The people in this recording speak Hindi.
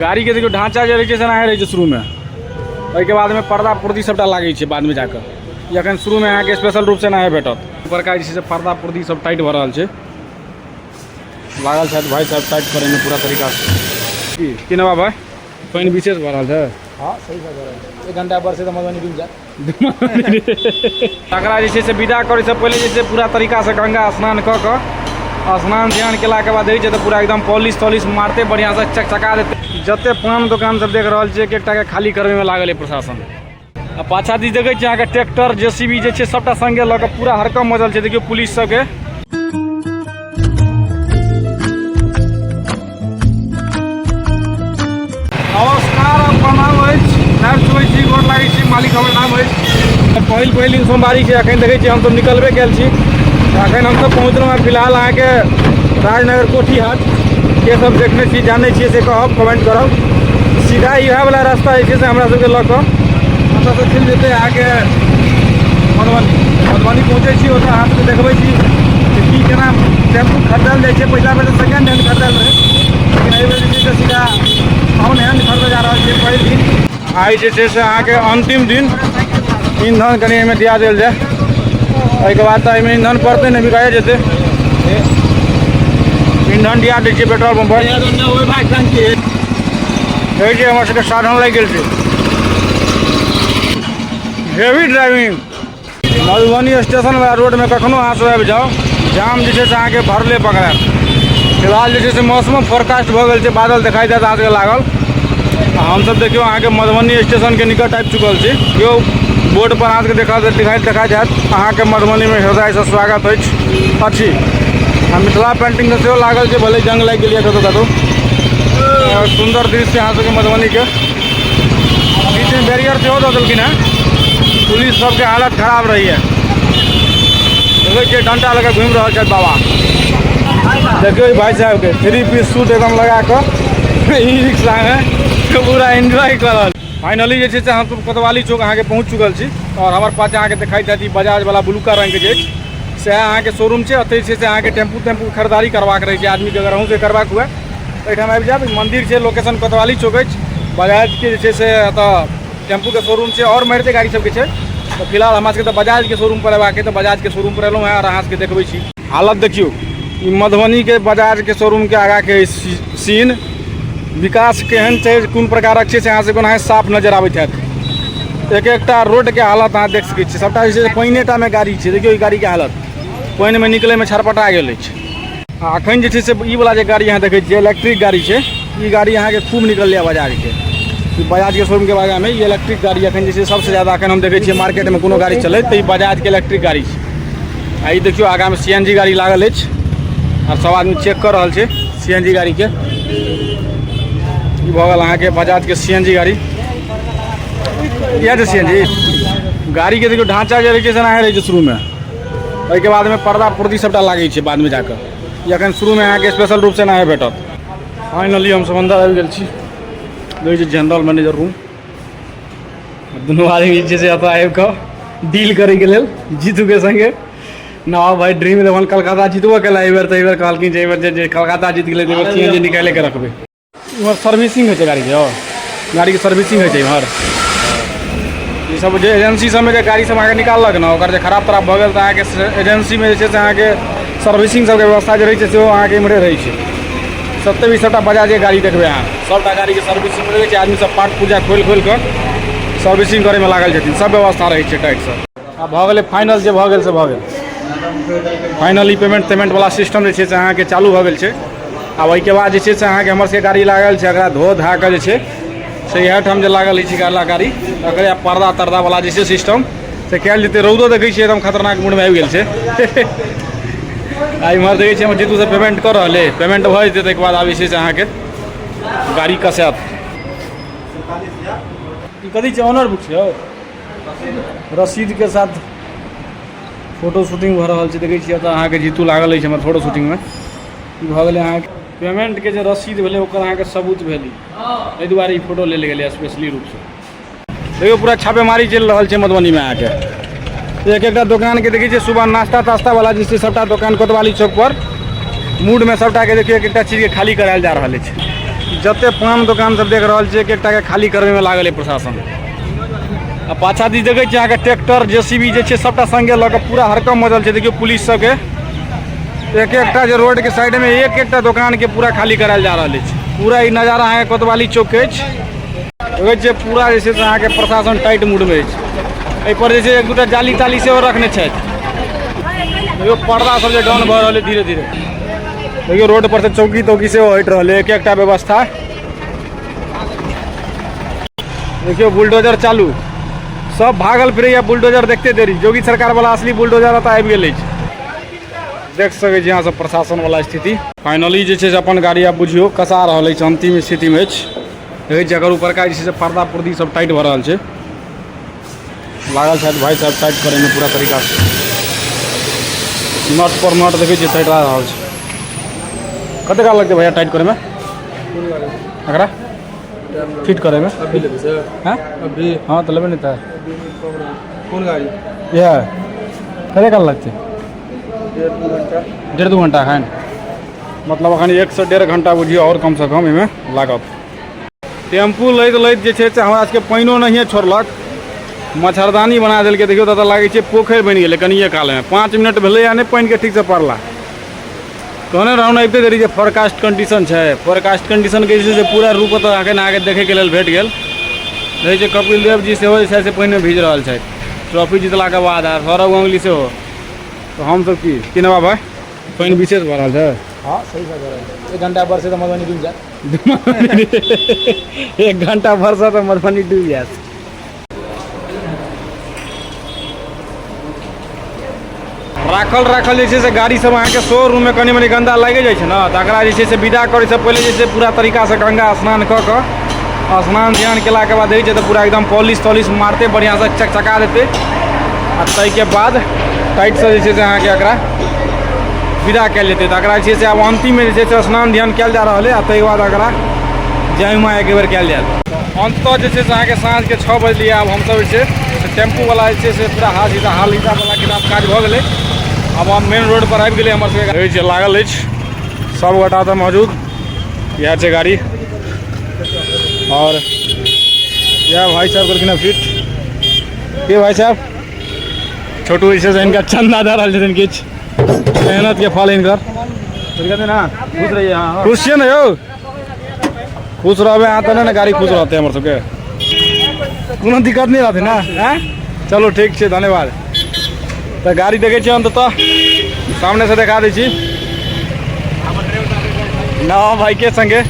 गाड़ी के देखियो ढांचा जे रहे रहे शुरू में, के बाद में पर्दा पुर्दी सबटा लागे छै बाद में जाकर। अखन शुरू में अहाँ के स्पेशल रूप से ना भेटत। ऊपर का जे पर्दा पुर्दी सब टाइट भ रहल छै, लागल छै भाई साहब टाइट करे में पूरा तरीका से। की नवा भाई पानी विशेष भ रहल छै? हाँ सही बात है, 1 घंटा बरसे तो मधुबनी डूब जाए। तकरा जे छै विदा करे से पहले जे छै पूरा तरीका से गंगा स्नान क के स्नान ध्यान केला के बाद तो पूरा एकदम पॉलिश तॉलिश मारते बढ़िया से चकचका देते। जते पान दुकान सब देख रहा है एक के खाली करवे में लागल है प्रशासन। आ पाछा दी देखे अहाँ के ट्रैक्टर जेसीबी जे सबटा संगे लग पूरा हड़कम मचल है। देखियो पुलिस सबके नमस्कार नाम छुए छी, गोर लागे छी, मालिक हमर नाम है। पहिल सोमवारी छै, अखन देखे हम सब निकलबे गेल छी। अखन हम सब पहुँचल फिलहाल अहाँ के राजनगर कोठी हाट के सब देखने छी जाने छी से कहब कमेंट करब। सीधा यह वाला रास्ता है से हमरा सबके लऽ कऽ ओतऽ से चलि जेतै अहाँ के मधुबनी पहुँचे छी। ओतऽ अहाँ सबके देखबै छी कि केना टेम्पू खरीदल जाइ छै। पहिला बेर सेकेंड हैंड खरीदल रहे, लेकिन एहि बेर जे छै सीधा टाउन हैंड खरीदल जा रहल छै। पहिल दिन आइ जे छै से अहाँ के अंतिम दिन ईंधन कनि एहिमे दिया देल जाए, के बाद तो एहिमे ईंधन पड़ते नहीं बिकाए जेते। ईंधन दिया दै छियै पेट्रोल पंप पर। हमर सबके साधन लागि गेल छै हेवी ड्राइविंग। मधुबनी स्टेशन वाला रोड में कखनो अहाँ सब आबि जाओ, जाम जे छै से अहाँ के भरले पकड़ायत। फिलहाल जे छै से मौसम फोरकास्ट भऽ गेल छै, बादल दिखाई देत अहाँ सबके लागल। हम सब देखियो अहाँ के मधुबनी स्टेशन के निकट आबि चुकल छी। यो बोर्ड पर अहाँ के दिखाई देत अहाँ के मधुबनी में हृदय से स्वागत अछि। मिथिला पेंटिंग से लागल छै, भले जंग लागि गेल कतौ कतौ। सुंदर दृश्य अहाँ सबके मधुबनी के। बीच में बैरियर सेहो दऽ देलखिन है, पुलिस सबके हालत खराब रही है। देखै छियै डंटा लगा घूमि रहल छथि बाबा। देखियो भाई साहब के 3 पीस सूट एकदम लगा कऽ ई रिक्शा में पूरा एंजॉय कर रहल। फाइनली जे छै से हम सब कोतवाली चौक अहाँ के पहुँच चुकल छी। और हमारे पास अहाँ के दिखाई देत बजाज वाला ब्लूका रंग के जे से अहाँ के शोरूम छै। अतै छै से अहाँ के टेम्पू खरीदारी करबाक रहे छै आदमी के। अगर अहूँ से करबाक हुए एहिठाम आबि जायब। मंदिर छै, लोकेशन कोतवाली चौक अछि। बजाज के जे छै से एतऽ टेम्पू के शोरूम छै और मारुति गाड़ी सबके छै। तो फिलहाल हमरा सबके बजाज के शोरूम पर अयबाक है, तो बजाज के शोरूम पर एलहुँ है और अहाँ सबके देखबै छी हालत। देखियो मधुबनी के बजाज के शोरूम के आगा के सीन विकास केहन छै, कोन प्रकारक छै से अहाँ सबके ओनाहि साफ नजर आबैत हैत। एक रोड के हालत अहाँ देख सकै छी, सबटा जे छै पानिटा में गाड़ी छै। देखियो ई गाड़ी के हालत पानि में निकले में छरपटा गेल अछि। अखन जे छै से ई वाला जे गाड़ी अहाँ देखै छियै इलेक्ट्रिक गाड़ी छै। ई गाड़ी अहाँ के खूब निकललै बजाज के। बजाज के शोरूम के बारे में ये इलेक्ट्रिक गाड़ी अखन जे छै सबसे ज्यादा अखन हम देखै छियै मार्केट में कोनो गाड़ी चलैत तऽ ई बजाज के इलेक्ट्रिक गाड़ी छै। आ ई देखियो आगा में CNG गाड़ी लागल अछि और सब आदमी चेक कर रहल छै CNG गाड़ी के। भऽ गेल अहाँ के बजाज के CNG गाड़ी। इएह छै CNG गाड़ी के। देखियो ढांचा जे रहे छै रहे छै शुरू में, के बाद में पर्दा पुर्दी सबटा लागे छै बाद में जाकर। अखन शुरू में अहाँ के स्पेशल रूप से ना भेटत। फाइनली हम सब अंदर आबि गेल छी। देखै छी जनरल मैनेजर रूम। दुनू आदमी जे छै एतऽ आबि कऽ डील करे के लेल जीतू के संगे। नवाब भाई ड्रीम 11 कलकत्ता जीतबो केला एहि बेर, तऽ एहि बेर कहलखिन जे एहि बेर जे कलकत्ता जीत गेलै तऽ CNG निकाले के रखबै। इम्हर सर्विसिंग होइ छै गाड़ी के सर्विसिंग होइ छै इम्हर। ई सब जे एजेंसी सब में जे गाड़ी सब अहाँके निकाललक ने, ओकर जे खराब तराब भऽ गेल तऽ अहाँके एजेंसी में जे छै से अहाँके सर्विसिंग सबके व्यवस्था जे रहै छै सेहो अहाँके इम्हरे रहै छै। सत्ते भी सबटा बजाज के गाड़ी देखबै अहाँ, सबटा गाड़ी के सर्विसिंग रहै छै। आदमी सब पार्ट पुर्जा खोलि कऽ सर्विसिंग करे में लागल छथिन, सब व्यवस्था रहै छै टाइट से। आ भऽ गेलै फाइनल, जे भऽ गेल से भऽ गेल। फाइनली पेमेंट वाला सिस्टम जे छै से अहाँके चालू भऽ गेल छै। आ ओहिके बाद जे छै से अहाँके हमर सबके गाड़ी लागल छै, एकरा धो धा कऽ जे छै से इएह ठाम जे लागल छै गाड़ी एकरा पर्दा तर्दा वाला जे छै सिस्टम से कयल जेतै। रौदो देखै छियै एकदम खतरनाक मूड में आबि गेल छै। आ इम्हर देखै छियै हम जीतू से पेमेंट कर रहल है। पेमेंट भऽ जेतै ताहिके बाद आब जे छै से अहाँके गाड़ी कसायत। ई कथी छै? ऑनर बुक छै रसीद के साथ फोटो शूटिंग भऽ रहल छै। देखै छियै तऽ अहाँके जीतू लागल अछि हमर फोटो शूटिंग में। ई भऽ गेलै अहाँके पेमेंट के जे रसीद भेलै ओकर अहाँके सबूत भेलै, एहि दुआरे ई फोटो ले गेलै स्पेशली रूप से। देखियो पूरा छापेमारी चलि रहल छै मधुबनी में अहाँके। एक दुकान के देखै छियै सुबह नाश्ता तास्ता वाला जे छै सबटा दुकान कोतवाली चौक पर मूड में सबटा के देखियो एक चीज के खाली करायल जा रहल अछि। जते पान दुकान सब देख रहा छे, एक के खाली करबे में लागल है प्रशासन। आ पाछा दी देखे छे अहाँके ट्रैक्टर जेसीबी जे छे सबटा संगे लऽ कऽ पूरा हड़कम मचल छे। देखियो पुलिस सबके एक एकटा जे रोड के साइड में एक एकटा दुकान के पूरा खाली करायल जा रहल अछि। पूरा ई नजारा अहाँके कोतवाली चौक के अछि। देखे छे पूरा जे छे से अहाँके प्रशासन टाइट मूड में अछि। एहि पर जे छे एक दूटा जाली ताली सेहो रखने छथि। देखियो पर्दा सब जे डाउन भऽ रहल है धीरे धीरे। देखियो रोड पर से चौकी तौकी सेहो हटि रहल है, एक एकटा व्यवस्था। देखियो बुलडोजर चालू, सब भागल फिरैया बुलडोजर देखते देरी। योगी सरकार वाला असली बुलडोजर एतऽ आबि गेल अछि। देख सकै छी यहाँ सब प्रशासन वाला स्थिति। फाइनली जे छै से अपन गाड़ी आब बुझियो कसा रहल अछि, अंतिम स्थिति में अछि। देखै छी अगर ऊपर का जे छै से पर्दा पुर्दी सब टाइट भऽ रहल छै। लागल छथि भाई साहब टाइट करे में पूरा तरीका से। नट पर नट देखै छी टाइट भऽ रहल छै। कते काल लगतै भैया टाइट करे में? एकरा फिट करे में अभी लेबे सर? हैं? अभी हाँ तो लेबे नहीं था। कौन गाड़ी? यह कते काल लगतै? 1.5 घंटा। 1.5 घंटा है, मतलब अखन 1 से 1.5 घंटा बुझियो और कम से कम इमे लागत। टेम्पू लैत लैत जे छै से हमरा सबके पानिओ नहिए छोड़लक, मच्छरदानी बना देलकै। देखियो तऽ लागै छै पोखरि बनि गेलै कनिए काल में। 5 मिनट भेलै या नहीं पानि के ठीक से पड़ला। कहने रहूँ ने अबिते देरी जे फोरकास्ट कंडीशन है। फोरकास्ट कंडीशन के जे छै से पूरा रूप तो आगे देखे के लेल भेट गेल। देखै छै कपिल देव जी सेहो जे छै से पानि में भीज रहल छथि ट्रॉफी जीतला के बाद। आ सौरव गांगुली सेहो। तो हम सब की नवा भाई पानि विशेष भऽ रहल छै। हाँ सही कह रहा है। 1 घंटा बरसे तो मधुबनी डूब जाए। 1 घंटा बरसा तो मधुबनी डूब जायत। राखल जे छै से गाड़ी सब अहाँके शोरूम में कनी मनी गंदा लागे जाइ छै ने, तऽ एकरा जे छै से विदा करे से पहले जे छै पूरा तरीका से गंगा स्नान कऽ कऽ स्नान ध्यान केला के बाद देखै छै तऽ पूरा एकदम पॉलिश तॉलिश मारते बढ़िया से चकचका देते। आ ताहिके बाद टाइट से जे छै से अहाँके एकरा विदा कयल जेतै। तऽ एकरा जे छै से आब अंतिम में जे छै से स्नान ध्यान कयल जा रहल है। आ ताहिके बाद एकरा जयमा एक बेर कयल जायत। अंततः जे छै से अहाँके साँझ के 6 बजलिए। आब हमसब जे छै से टेम्पू वाला जे छै से पूरा हाल हिसाब वाला किताब काज भऽ गेलै। अब हम मेन रोड पर आबि गेलै। हमर सबके लागल अछि सब गोटा तऽ मौजूद। यह छै गाड़ी और यह भाई साहब करके फिट के भाई साहब छोटू जे छै से इनका चंदा दे रहल छथिन। किछु मेहनत के फल इनकर ना। खुश रहिए। हाँ खुश छियै ने यौ? खुश रहबे अहाँ तऽ ने गाड़ी खुश रहते हमर सबके, कोनो दिक्कत नहीं रहते ना। हैं चलो ठीक छै, धन्यवाद। तो गाड़ी देखे छियै अंततः सामने से देखा दी छी नवा भाई के संगे।